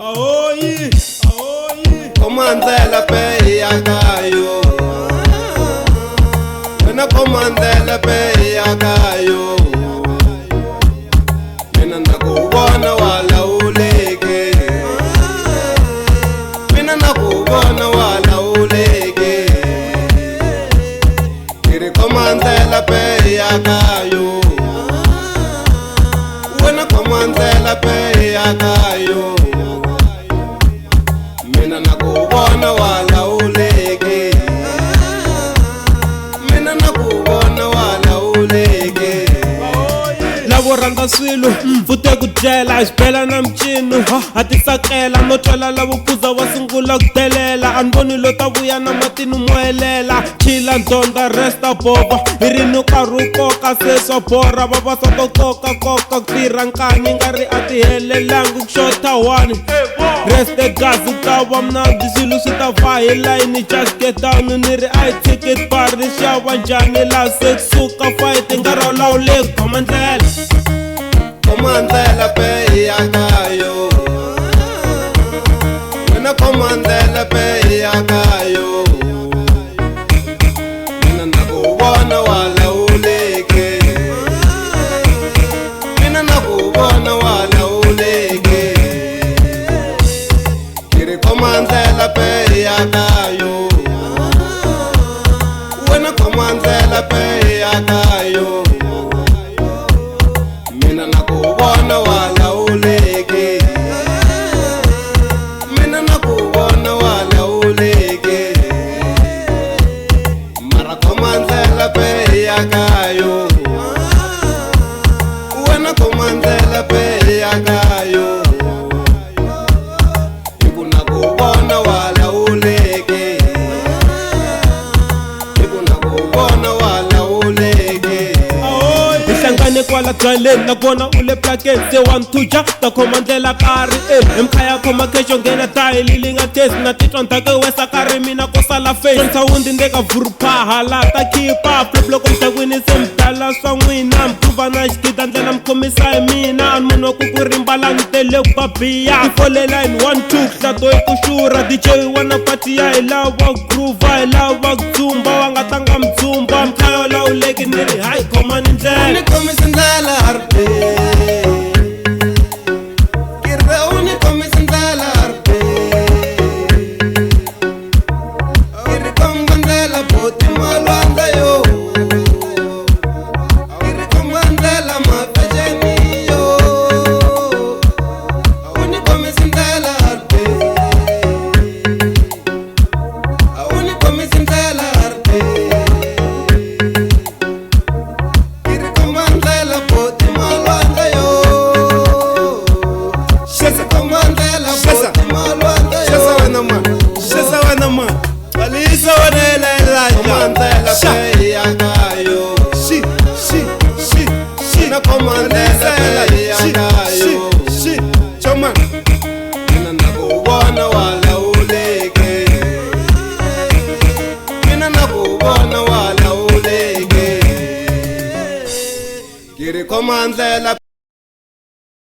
Ahoyi, Komandela pe yakayo, mina komandela pe yakayo, mina nakubona wala uleke, mina nakubona wala uleke, kiri komandela pe yakayo, wena komandela pe yakayo. Mina nakubona wala uleke, mina nakubona wala uleke. lavo rhandza swilo fute ku dyela xibela na mcino a ti tsakela no twela lavo kuza va sungula ku delela a ni voni lo ta vuya na matini mo helela chila ndonda resta bova hi ri ni nkarhi wu koka se swa borha vavasati koka ku tirha nkani nga ri a ti helelangi ku xota one reste gazi ta va mnandi swilo swi ta va hi layini just get down ni ri a hi ticket bar ri xava njhani la se kusuka fight nga rawulawuleki khoma ndlela Komandela pe yakayo, mina komandela pe yakayo, mina nakubona wala uleke, mina nakubona wala uleke, kiri komandela pe yakayo, wena komandela pe yakayo. Mina nakubona wala uleke, mina nakubona wala uleke, mara komandela pe yakayo, wena komandela pe yakayo, iku nakubona wala uleke, iku nakubona wala uleke. hlangane kwala byaleni nakona u le plakeni se 1-2 ja ta khoma ndlela karhi emkha ya khoma kecho nghena tayili li nga tesi na titwa ndzhaka wesa karhi mina ko sala face nsawundi ndeka vuruphaha la ta khipa flip loko mdakwini se mdala swa n'wina mpruva na xigida ndlela mkhomisa hi mina a ni munhu wa ku ku rimbala ni tele ku babiya tifolela in 1-2 hlato hi ku xurha dj wana pati ya hi lava groova hi lava ku dzumba wa nga tanga mdzumba mkhayo lawuleki ni ri hayi khomani ndlela Komisindala harpe, kirre uni komisindala harpe, kirre komandela poti malwanda yo, kirre komandela mapejeni yo, uni komisindala harpe, uni komisindala harpe. Komandela poti malwanda yo, shesa komandela poti malwanda yo, shesa wena man, shesa wena man, balisa wena la komandela pe yakayo, shi na komandela pe yakayo, choma, mina nakubona wala uleke, mina nakubona wala uleke. Kiri komandela